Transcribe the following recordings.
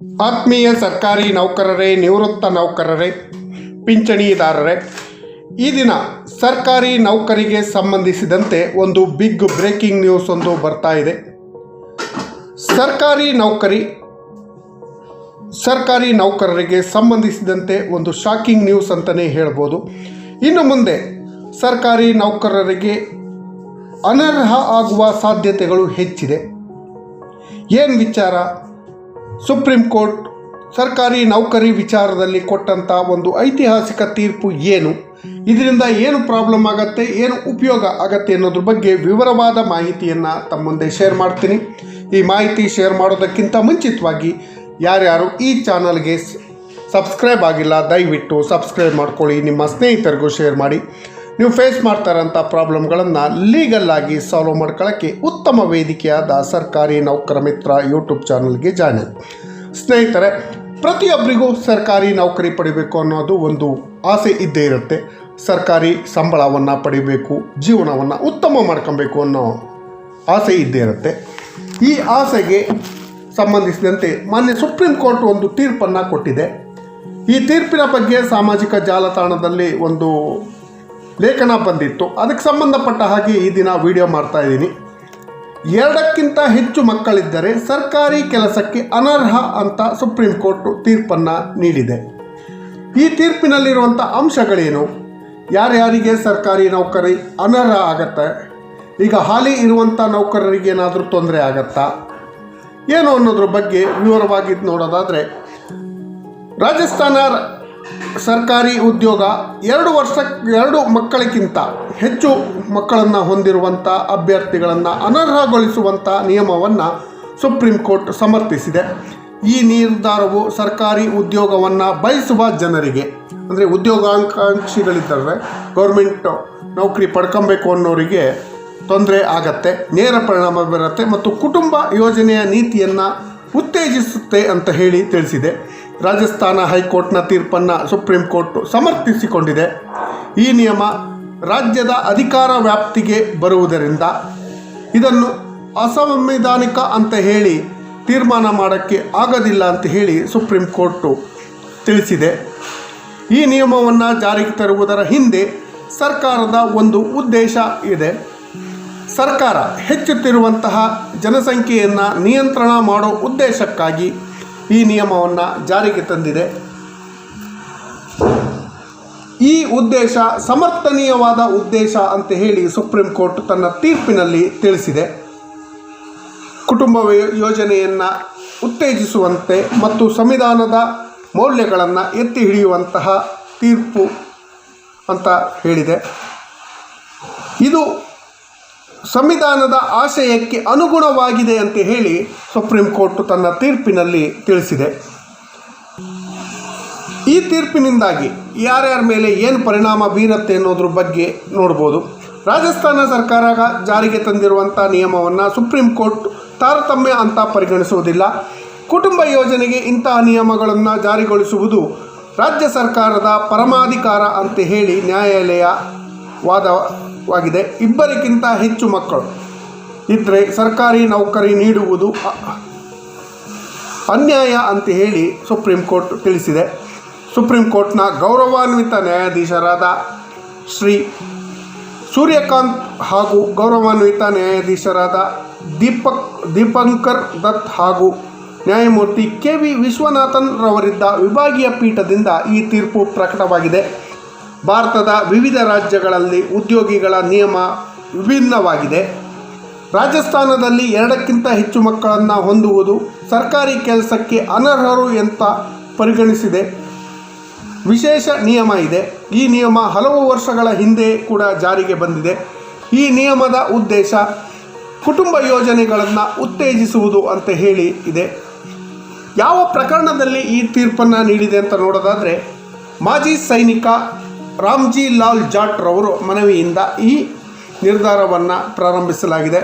ಆತ್ಮೀಯ ಸರ್ಕಾರಿ ನೌಕರರೇ, ನಿವೃತ್ತ ನೌಕರರೇ, ಪಿಂಚಣಿದಾರರೇ, ಈ ದಿನ ಸರ್ಕಾರಿ ನೌಕರಿಗೆ ಸಂಬಂಧಿಸಿದಂತೆ ಒಂದು ಬಿಗ್ ಬ್ರೇಕಿಂಗ್ ನ್ಯೂಸ್ ಒಂದು ಬರ್ತಾ ಇದೆ. ಸರ್ಕಾರಿ ನೌಕರರಿಗೆ ಸಂಬಂಧಿಸಿದಂತೆ ಒಂದು ಶಾಕಿಂಗ್ ನ್ಯೂಸ್ ಅಂತಲೇ ಹೇಳ್ಬೋದು. ಇನ್ನು ಮುಂದೆ ಸರ್ಕಾರಿ ನೌಕರರಿಗೆ ಅನರ್ಹ ಆಗುವ ಸಾಧ್ಯತೆಗಳು ಹೆಚ್ಚಿದೆ. ಏನು ವಿಚಾರ? ಸುಪ್ರೀಂ ಕೋರ್ಟ್ ಸರ್ಕಾರಿ ನೌಕರಿ ವಿಚಾರದಲ್ಲಿ ಕೊಟ್ಟಂಥ ಒಂದು ಐತಿಹಾಸಿಕ ತೀರ್ಪು ಏನು, ಇದರಿಂದ ಏನು ಪ್ರಾಬ್ಲಮ್ ಆಗತ್ತೆ, ಏನು ಉಪಯೋಗ ಆಗತ್ತೆ ಅನ್ನೋದ್ರ ಬಗ್ಗೆ ವಿವರವಾದ ಮಾಹಿತಿಯನ್ನು ತಮ್ಮ ಮುಂದೆ ಶೇರ್ ಮಾಡ್ತೀನಿ. ಈ ಮಾಹಿತಿ ಶೇರ್ ಮಾಡೋದಕ್ಕಿಂತ ಮುಂಚಿತವಾಗಿ ಯಾರ್ಯಾರು ಈ ಚಾನಲ್ಗೆ ಸಬ್ಸ್ಕ್ರೈಬ್ ಆಗಿಲ್ಲ ದಯವಿಟ್ಟು ಸಬ್ಸ್ಕ್ರೈಬ್ ಮಾಡ್ಕೊಳ್ಳಿ, ನಿಮ್ಮ ಸ್ನೇಹಿತರಿಗೂ ಶೇರ್ ಮಾಡಿ. ನೀವು ಫೇಸ್ ಮಾಡ್ತಾರಂಥ ಪ್ರಾಬ್ಲಮ್ಗಳನ್ನು ಲೀಗಲ್ಲಾಗಿ ಸಾಲ್ವ್ ಮಾಡ್ಕೊಳ್ಳೋಕ್ಕೆ ಉತ್ತಮ ವೇದಿಕೆಯಾದ ಸರ್ಕಾರಿ ನೌಕರ ಮಿತ್ರ ಯೂಟ್ಯೂಬ್ ಚಾನಲ್ಗೆ ಜಾಯ್ನ್ ಆಗಿ. ಸ್ನೇಹಿತರೆ, ಪ್ರತಿಯೊಬ್ಬರಿಗೂ ಸರ್ಕಾರಿ ನೌಕರಿ ಪಡಿಬೇಕು ಅನ್ನೋದು ಒಂದು ಆಸೆ ಇದ್ದೇ ಇರುತ್ತೆ. ಸರ್ಕಾರಿ ಸಂಬಳವನ್ನು ಪಡಿಬೇಕು, ಜೀವನವನ್ನು ಉತ್ತಮ ಮಾಡ್ಕೊಬೇಕು ಅನ್ನೋ ಆಸೆ ಇದ್ದೇ ಇರುತ್ತೆ. ಈ ಆಸೆಗೆ ಸಂಬಂಧಿಸಿದಂತೆ ಮಾನ್ಯ ಸುಪ್ರೀಂ ಕೋರ್ಟ್ ಒಂದು ತೀರ್ಪನ್ನು ಕೊಟ್ಟಿದೆ. ಈ ತೀರ್ಪಿನ ಬಗ್ಗೆ ಸಾಮಾಜಿಕ ಜಾಲತಾಣದಲ್ಲಿ ಒಂದು ಲೇಖನ ಬಂದಿತ್ತು. ಅದಕ್ಕೆ ಸಂಬಂಧಪಟ್ಟ ಹಾಗೆ ಈ ದಿನ ವಿಡಿಯೋ ಮಾಡ್ತಾ ಇದ್ದೀನಿ. 2ಕ್ಕಿಂತ ಹೆಚ್ಚು ಮಕ್ಕಳಿದ್ದರೆ ಸರ್ಕಾರಿ ಕೆಲಸಕ್ಕೆ ಅನರ್ಹ ಅಂತ ಸುಪ್ರೀಂ ಕೋರ್ಟ್ ತೀರ್ಪನ್ನು ನೀಡಿದೆ. ಈ ತೀರ್ಪಿನಲ್ಲಿರುವಂಥ ಅಂಶಗಳೇನು, ಯಾರ್ಯಾರಿಗೆ ಸರ್ಕಾರಿ ನೌಕರಿ ಅನರ್ಹ ಆಗತ್ತೆ, ಈಗ ಹಾಲಿ ಇರುವಂಥ ನೌಕರರಿಗೆ ಏನಾದರೂ ತೊಂದರೆ ಆಗತ್ತಾ ಏನು ಅನ್ನೋದ್ರ ಬಗ್ಗೆ ವಿವರವಾಗಿ ನೋಡೋದಾದರೆ, ರಾಜಸ್ಥಾನ ಸರ್ಕಾರಿ ಉದ್ಯೋಗ 2 ಮಕ್ಕಳಿಗಿಂತ ಹೆಚ್ಚು ಮಕ್ಕಳನ್ನು ಹೊಂದಿರುವಂಥ ಅಭ್ಯರ್ಥಿಗಳನ್ನು ಅನರ್ಹಗೊಳಿಸುವಂಥ ನಿಯಮವನ್ನು ಸುಪ್ರೀಂ ಕೋರ್ಟ್ ಸಮರ್ಥಿಸಿದೆ. ಈ ನಿರ್ಧಾರವು ಸರ್ಕಾರಿ ಉದ್ಯೋಗವನ್ನು ಬಯಸುವ ಜನರಿಗೆ, ಅಂದರೆ ಉದ್ಯೋಗಾಕಾಂಕ್ಷಿಗಳಿದ್ದಾರೆ, ಗೌರ್ಮೆಂಟ್ ನೌಕರಿ ಪಡ್ಕೊಬೇಕು ಅನ್ನೋರಿಗೆ ತೊಂದರೆ ಆಗತ್ತೆ, ನೇರ ಪರಿಣಾಮ ಬೀರುತ್ತೆ ಮತ್ತು ಕುಟುಂಬ ಯೋಜನೆಯ ನೀತಿಯನ್ನು ಉತ್ತೇಜಿಸುತ್ತೆ ಅಂತ ಹೇಳಿ ತಿಳಿಸಿದೆ. ರಾಜಸ್ಥಾನ ಹೈಕೋರ್ಟ್ನ ತೀರ್ಪನ್ನು ಸುಪ್ರೀಂ ಕೋರ್ಟ್ ಸಮರ್ಥಿಸಿಕೊಂಡಿದೆ. ಈ ನಿಯಮ ರಾಜ್ಯದ ಅಧಿಕಾರ ವ್ಯಾಪ್ತಿಗೆ ಬರುವುದರಿಂದ ಇದನ್ನು ಅಸಂವಿಧಾನಿಕ ಅಂತ ಹೇಳಿ ತೀರ್ಮಾನ ಮಾಡೋಕ್ಕೆ ಆಗೋದಿಲ್ಲ ಅಂತ ಹೇಳಿ ಸುಪ್ರೀಂ ಕೋರ್ಟು ತಿಳಿಸಿದೆ. ಈ ನಿಯಮವನ್ನು ಜಾರಿಗೆ ತರುವುದರ ಹಿಂದೆ ಸರ್ಕಾರದ ಒಂದು ಉದ್ದೇಶ ಇದೆ. ಸರ್ಕಾರ ಹೆಚ್ಚುತ್ತಿರುವಂತಹ ಜನಸಂಖ್ಯೆಯನ್ನು ನಿಯಂತ್ರಣ ಮಾಡೋ ಉದ್ದೇಶಕ್ಕಾಗಿ ಈ ನಿಯಮವನ್ನು ಜಾರಿಗೆ ತಂದಿದೆ. ಈ ಉದ್ದೇಶ ಸಮರ್ಥನೀಯವಾದ ಉದ್ದೇಶ ಅಂತ ಹೇಳಿ ಸುಪ್ರೀಂ ಕೋರ್ಟ್ ತನ್ನ ತೀರ್ಪಿನಲ್ಲಿ ತಿಳಿಸಿದೆ. ಕುಟುಂಬ ಯೋಜನೆಯನ್ನು ಉತ್ತೇಜಿಸುವಂತೆ ಮತ್ತು ಸಂವಿಧಾನದ ಮೌಲ್ಯಗಳನ್ನು ಎತ್ತಿ ಹಿಡಿಯುವಂತಹ ತೀರ್ಪು ಅಂತ ಹೇಳಿದೆ. ಇದು ಸಂವಿಧಾನದ ಆಶಯಕ್ಕೆ ಅನುಗುಣವಾಗಿದೆ ಅಂತ ಹೇಳಿ ಸುಪ್ರೀಂ ಕೋರ್ಟ್ ತನ್ನ ತೀರ್ಪಿನಲ್ಲಿ ತಿಳಿಸಿದೆ. ಈ ತೀರ್ಪಿನಿಂದಾಗಿ ಯಾರ್ಯಾರ ಮೇಲೆ ಏನು ಪರಿಣಾಮ ಬೀರುತ್ತೆ ಅನ್ನೋದ್ರ ಬಗ್ಗೆ ನೋಡ್ಬೋದು. ರಾಜಸ್ಥಾನ ಸರ್ಕಾರ ಜಾರಿಗೆ ತಂದಿರುವಂಥ ನಿಯಮವನ್ನು ಸುಪ್ರೀಂ ಕೋರ್ಟ್ ತಾರತಮ್ಯ ಅಂತ ಪರಿಗಣಿಸುವುದಿಲ್ಲ. ಕುಟುಂಬ ಯೋಜನೆಗೆ ಇಂತಹ ನಿಯಮಗಳನ್ನು ಜಾರಿಗೊಳಿಸುವುದು ರಾಜ್ಯ ಸರ್ಕಾರದ ಪರಮಾಧಿಕಾರ ಅಂತ ಹೇಳಿ ನ್ಯಾಯಾಲಯ ವಾದವಾಗಿದೆ. 2ಕ್ಕಿಂತ ಹೆಚ್ಚು ಮಕ್ಕಳು ಇದ್ದರೆ ಸರ್ಕಾರಿ ನೌಕರಿ ನೀಡುವುದು ಅನ್ಯಾಯ ಅಂತ ಹೇಳಿ ಸುಪ್ರೀಂ ಕೋರ್ಟ್ ತಿಳಿಸಿದೆ. ಸುಪ್ರೀಂ ಕೋರ್ಟ್ನ ಗೌರವಾನ್ವಿತ ನ್ಯಾಯಾಧೀಶರಾದ ಶ್ರೀ ಸೂರ್ಯಕಾಂತ್ ಹಾಗೂ ಗೌರವಾನ್ವಿತ ನ್ಯಾಯಾಧೀಶರಾದ ದೀಪಂಕರ್ ದತ್ ಹಾಗೂ ನ್ಯಾಯಮೂರ್ತಿ KV ವಿಶ್ವನಾಥನ್ ರವರಿದ್ದ ವಿಭಾಗೀಯ ಪೀಠದಿಂದ ಈ ತೀರ್ಪು ಪ್ರಕಟವಾಗಿದೆ. ಭಾರತದ ವಿವಿಧ ರಾಜ್ಯಗಳಲ್ಲಿ ಉದ್ಯೋಗಿಗಳ ನಿಯಮ ವಿಭಿನ್ನವಾಗಿದೆ. ರಾಜಸ್ಥಾನದಲ್ಲಿ 2ಕ್ಕಿಂತ ಹೆಚ್ಚು ಮಕ್ಕಳನ್ನು ಹೊಂದುವುದು ಸರ್ಕಾರಿ ಕೆಲಸಕ್ಕೆ ಅನರ್ಹರು ಅಂತ ಪರಿಗಣಿಸಿದೆ. ವಿಶೇಷ ನಿಯಮ ಇದೆ. ಈ ನಿಯಮ ಹಲವು ವರ್ಷಗಳ ಹಿಂದೆ ಕೂಡ ಜಾರಿಗೆ ಬಂದಿದೆ. ಈ ನಿಯಮದ ಉದ್ದೇಶ ಕುಟುಂಬ ಯೋಜನೆಗಳನ್ನು ಉತ್ತೇಜಿಸುವುದು ಅಂತ ಹೇಳಿ ಇದೆ. ಯಾವ ಪ್ರಕರಣದಲ್ಲಿ ಈ ತೀರ್ಪನ್ನು ನೀಡಿದೆ ಅಂತ ನೋಡೋದಾದರೆ, ಮಾಜಿ ಸೈನಿಕ ರಾಮ್ಜಿ ಲಾಲ್ ಜಾಟ್ ರವರು ಮನವಿಯಿಂದ ಈ ನಿರ್ಧಾರವನ್ನು ಪ್ರಾರಂಭಿಸಲಾಗಿದೆ.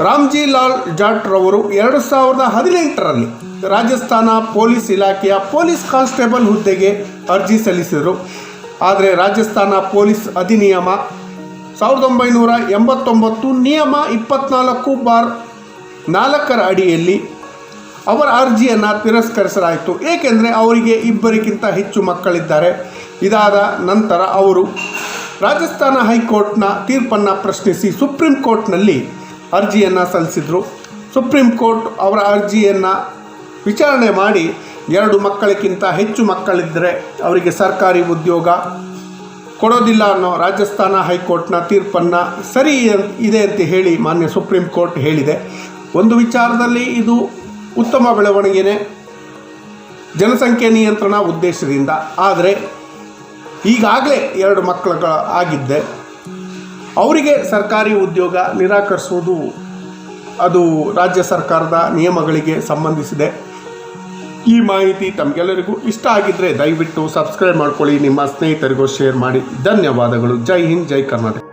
ರಾಮ್ಜಿ ಲಾಲ್ ಜಾಟ್ ರವರು 2018ರಲ್ಲಿ ರಾಜಸ್ಥಾನ ಪೊಲೀಸ್ ಇಲಾಖೆಯ ಪೊಲೀಸ್ ಕಾನ್ಸ್ಟೇಬಲ್ ಹುದ್ದೆಗೆ ಅರ್ಜಿ ಸಲ್ಲಿಸಿದರು. ಆದರೆ ರಾಜಸ್ಥಾನ ಪೊಲೀಸ್ ಅಧಿನಿಯಮ 1989 ನಿಯಮ 24/4 ಅಡಿಯಲ್ಲಿ ಅವರ ಅರ್ಜಿಯನ್ನು ತಿರಸ್ಕರಿಸಲಾಯಿತು. ಏಕೆಂದರೆ ಅವರಿಗೆ ಇಬ್ಬರಿಗಿಂತ ಹೆಚ್ಚು ಮಕ್ಕಳಿದ್ದಾರೆ. ಇದಾದ ನಂತರ ಅವರು ರಾಜಸ್ಥಾನ ಹೈಕೋರ್ಟ್ನ ತೀರ್ಪನ್ನು ಪ್ರಶ್ನಿಸಿ ಸುಪ್ರೀಂ ಕೋರ್ಟ್ನಲ್ಲಿ ಅರ್ಜಿಯನ್ನು ಸಲ್ಲಿಸಿದರು. ಸುಪ್ರೀಂ ಕೋರ್ಟ್ ಅವರ ಅರ್ಜಿಯನ್ನು ವಿಚಾರಣೆ ಮಾಡಿ 2 ಮಕ್ಕಳಿಗಿಂತ ಹೆಚ್ಚು ಮಕ್ಕಳಿದ್ದರೆ ಅವರಿಗೆ ಸರ್ಕಾರಿ ಉದ್ಯೋಗ ಕೊಡೋದಿಲ್ಲ ಅನ್ನೋ ರಾಜಸ್ಥಾನ ಹೈಕೋರ್ಟ್ನ ತೀರ್ಪನ್ನು ಸರಿ ಇದೆ ಅಂತ ಹೇಳಿ ಮಾನ್ಯ ಸುಪ್ರೀಂ ಕೋರ್ಟ್ ಹೇಳಿದೆ. ಒಂದು ವಿಚಾರದಲ್ಲಿ ಇದು ಉತ್ತಮ ಬೆಳವಣಿಗೆನೇ, ಜನಸಂಖ್ಯೆ ನಿಯಂತ್ರಣ ಉದ್ದೇಶದಿಂದ. ಆದರೆ ಈಗಾಗಲೇ 2 ಮಕ್ಕಳುಗಳು ಆಗಿದ್ದೆ ಅವರಿಗೆ ಸರ್ಕಾರಿ ಉದ್ಯೋಗ ನಿರಾಕರಿಸುವುದು ಅದು ರಾಜ್ಯ ಸರ್ಕಾರದ ನಿಯಮಗಳಿಗೆ ಸಂಬಂಧಿಸಿದೆ. ಈ ಮಾಹಿತಿ ತಮಗೆಲ್ಲರಿಗೂ ಇಷ್ಟ ಆಗಿದ್ದರೆ ದಯವಿಟ್ಟು ಸಬ್ಸ್ಕ್ರೈಬ್ ಮಾಡ್ಕೊಳ್ಳಿ, ನಿಮ್ಮ ಸ್ನೇಹಿತರಿಗೂ ಶೇರ್ ಮಾಡಿ. ಧನ್ಯವಾದಗಳು. ಜೈ ಹಿಂದ್, ಜೈ ಕರ್ನಾಟಕ.